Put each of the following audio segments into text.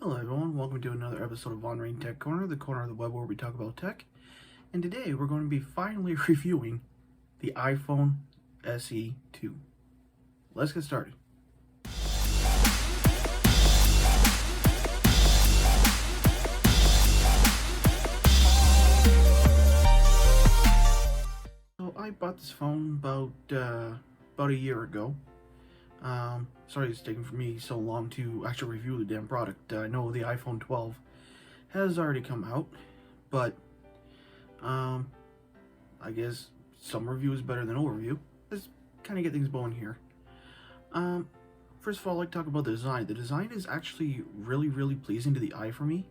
Hello everyone, welcome to another episode of Onrain Tech Corner, the corner of the web where we talk about tech. And today we're going to be finally reviewing the iPhone SE2. Let's get started. So I bought this phone about a year ago. Sorry it's taking for me so long to actually review the damn product. I know the iPhone 12 has already come out, but I guess some review is better than no review. Let's kind of get things going here. First of all, I'd like to talk about the design. The design is actually really pleasing to the eye for me.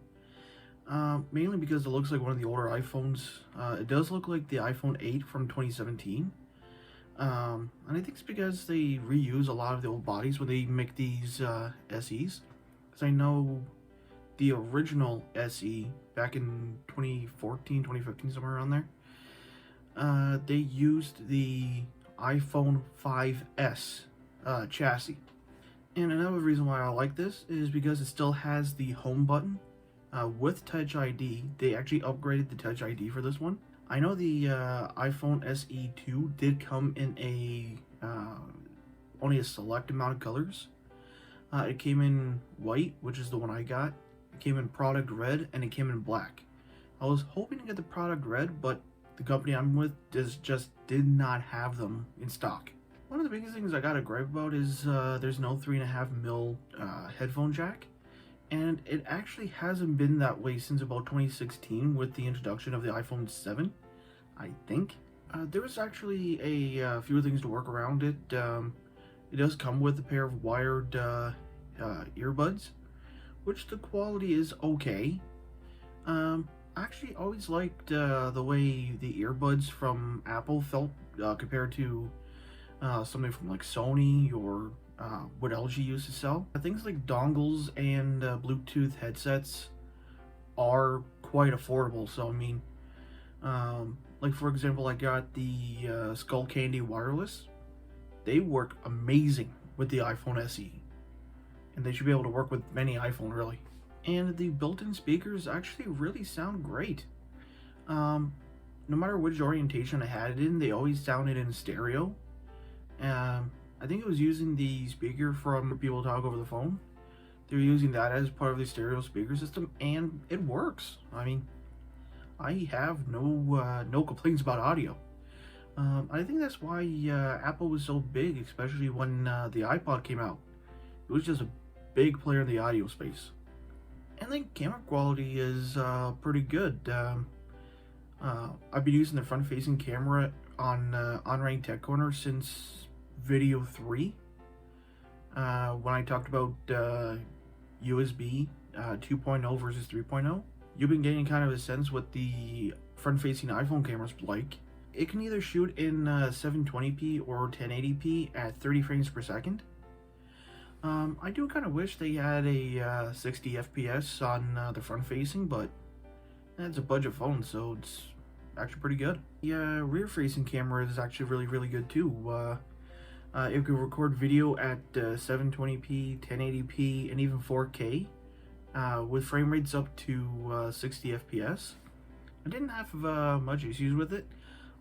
Mainly because it looks like one of the older iPhones. It does look like the iPhone 8 from 2017. And I think it's because they reuse a lot of the old bodies when they make these SEs. Because I know the original SE back in 2014, 2015, somewhere around there, they used the iPhone 5S chassis. And another reason why I like this is because it still has the home button with Touch ID. They actually upgraded the Touch ID for this one. I know the iPhone SE2 did come in a only a select amount of colors. It came in white, which is the one I got. It came in product red, and it came in black. I was hoping to get the product red, but the company I'm with just did not have them in stock. One of the biggest things I gotta gripe about is there's no 3.5mm headphone jack. And it actually hasn't been that way since about 2016 with the introduction of the iPhone 7, I think. There was actually a few things to work around it. It does come with a pair of wired earbuds, which the quality is okay. I actually always liked the way the earbuds from Apple felt compared to something from like Sony or what LG used to sell. Things like dongles and Bluetooth headsets are quite affordable. So I mean, like for example, I got the Skull Candy wireless. They work amazing with the iPhone SE, and they should be able to work with any iPhone really. And the built-in speakers actually really sound great. No matter which orientation I had it in, they always sounded in stereo. I think it was using the speaker from people talk over the phone. They're using that as part of the stereo speaker system, and it works. I mean, I have no complaints about audio. I think that's why Apple was so big, especially when the iPod came out. It was just a big player in the audio space. And the camera quality is pretty good. I've been using the front-facing camera on Onrain Tech Corner since video 3 when I talked about USB 2.0 versus 3.0. You've been getting kind of a sense what the front-facing iPhone camera's like. It can either shoot in 720p or 1080p at 30 frames per second. I do kind of wish they had a 60 FPS on the front-facing, but it's a budget phone, so it's actually pretty good. The rear-facing camera is actually really good too. It can record video at 720p, 1080p, and even 4K with frame rates up to 60 FPS. I didn't have much issues with it.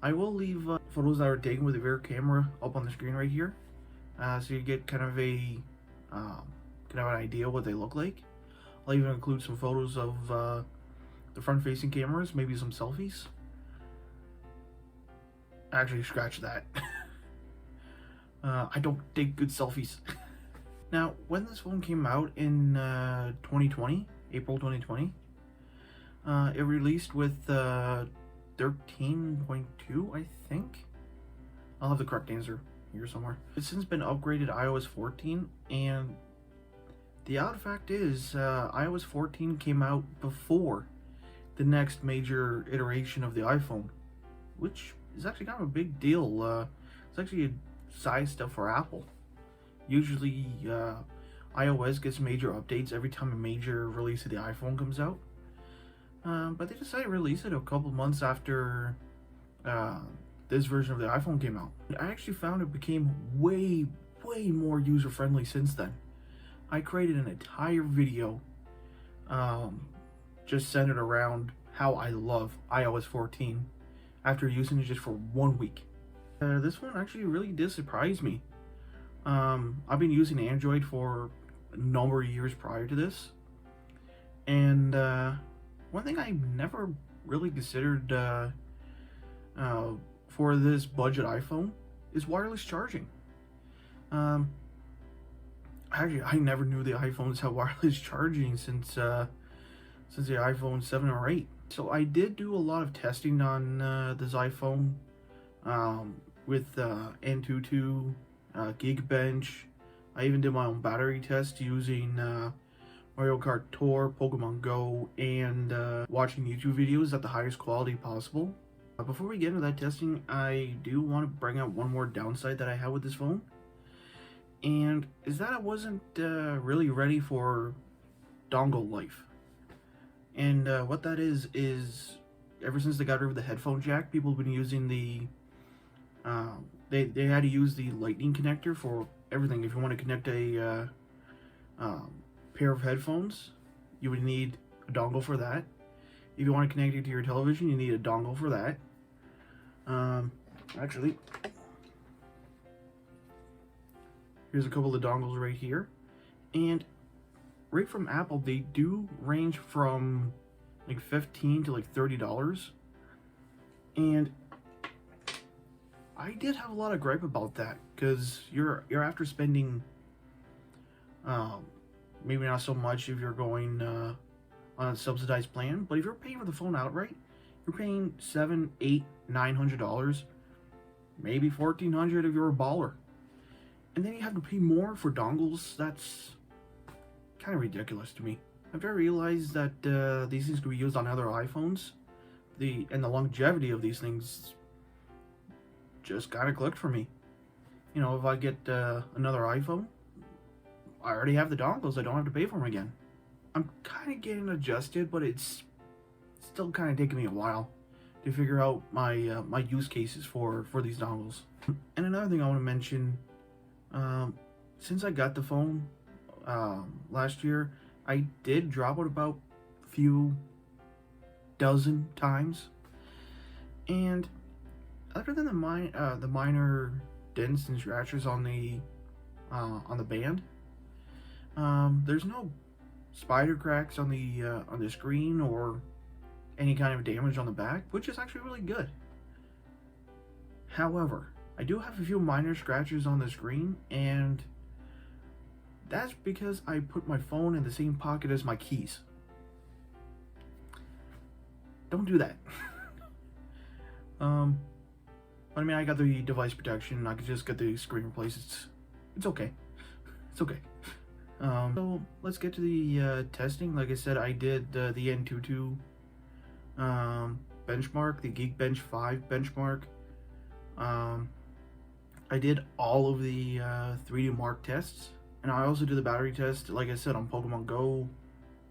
I will leave photos that are taken with the rear camera up on the screen right here, so you get kind of an idea what they look like. I'll even include some photos of the front-facing cameras, maybe some selfies. Actually, scratch that. I don't take good selfies. Now, when this phone came out in 2020, April 2020, it released with 13.2, I think. I'll have the correct answer here somewhere. It's since been upgraded to iOS 14, and the odd fact is iOS 14 came out before the next major iteration of the iPhone, which is actually kind of a big deal. It's actually a size stuff for Apple. Usually iOS gets major updates every time a major release of the iPhone comes out, but they decided to release it a couple months after this version of the iPhone came out. I actually found it became way more user-friendly since then. I created an entire video um, just centered around how I love iOS 14 after using it just for 1 week. This one actually really did surprise me. I've been using Android for a number of years prior to this, and one thing I never really considered for this budget iPhone is wireless charging. Um, Actually, I never knew the iPhones had wireless charging since the iPhone 7 or 8. So I did do a lot of testing on this iPhone with Antutu, Geekbench. I even did my own battery test using Mario Kart Tour, Pokemon Go, and watching YouTube videos at the highest quality possible. Before we get into that testing, I do want to bring up one more downside that I have with this phone, and is that I wasn't really ready for dongle life. And what that is ever since they got rid of the headphone jack, people have been using the they had to use the lightning connector for everything. If you want to connect a pair of headphones, you would need a dongle for that. If you want to connect it to your television, you need a dongle for that. Actually, here's a couple of dongles right here. And right from Apple, they do range from like $15 to like $30. And I did have a lot of gripe about that, because you're after spending maybe not so much if you're going on a subsidized plan, but if you're paying for the phone outright, you're paying $700, $800, $900, maybe $1,400 if you're a baller, and then you have to pay more for dongles. That's kind of ridiculous to me. After I realized that these things could be used on other iPhones, the longevity of these things just kind of clicked for me. You know, if I get another iPhone, I already have the dongles. I don't have to pay for them again. I'm kind of getting adjusted, but it's still kind of taking me a while to figure out my my use cases for these dongles. And another thing I want to mention, since I got the phone last year, I did drop it about a few dozen times, and other than the minor dents and scratches on the band, there's no spider cracks on the screen or any kind of damage on the back, which is actually really good. However, I do have a few minor scratches on the screen, and that's because I put my phone in the same pocket as my keys. Don't do that. But I mean, I got the device protection. I could just get the screen replaced. It's okay. It's okay. So let's get to the testing. Like I said, I did the Antutu benchmark, the Geekbench 5 benchmark. I did all of the 3D Mark tests, and I also did the battery test, like I said, on Pokemon Go,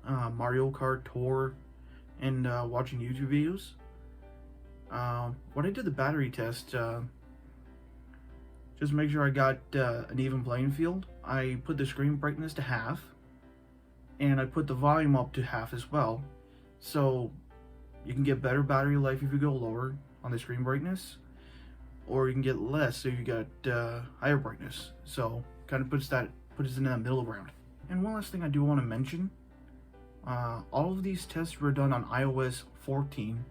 Mario Kart Tour, and watching YouTube videos. When I did the battery test, just to make sure I got an even playing field, I put the screen brightness to half, and I put the volume up to half as well, so you can get better battery life if you go lower on the screen brightness, or you can get less so you got higher brightness. So kind of puts us in that middle ground. And one last thing I do want to mention, all of these tests were done on iOS 14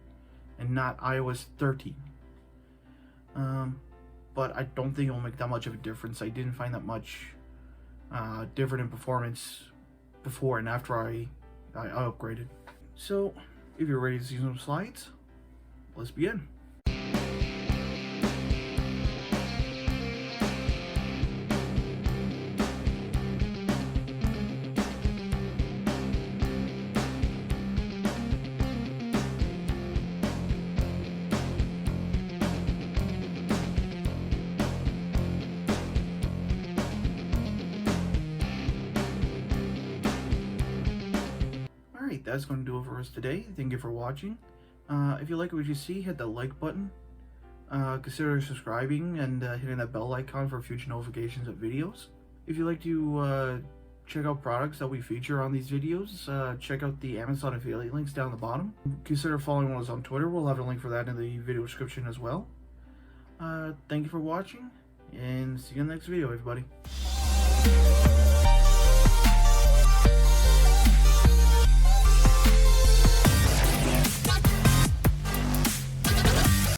and not iOS 13. But I don't think it'll make that much of a difference. I didn't find that much different in performance before and after I upgraded. So if you're ready to see some slides, let's begin. Alright, that's going to do it for us today. Thank you for watching. If you like what you see, hit the like button. Consider subscribing and hitting that bell icon for future notifications of videos. If you'd like to check out products that we feature on these videos. Check out the Amazon affiliate links down the bottom. Consider following us on Twitter. We'll have a link for that in the video description as well. Thank you for watching, and see you in the next video, everybody.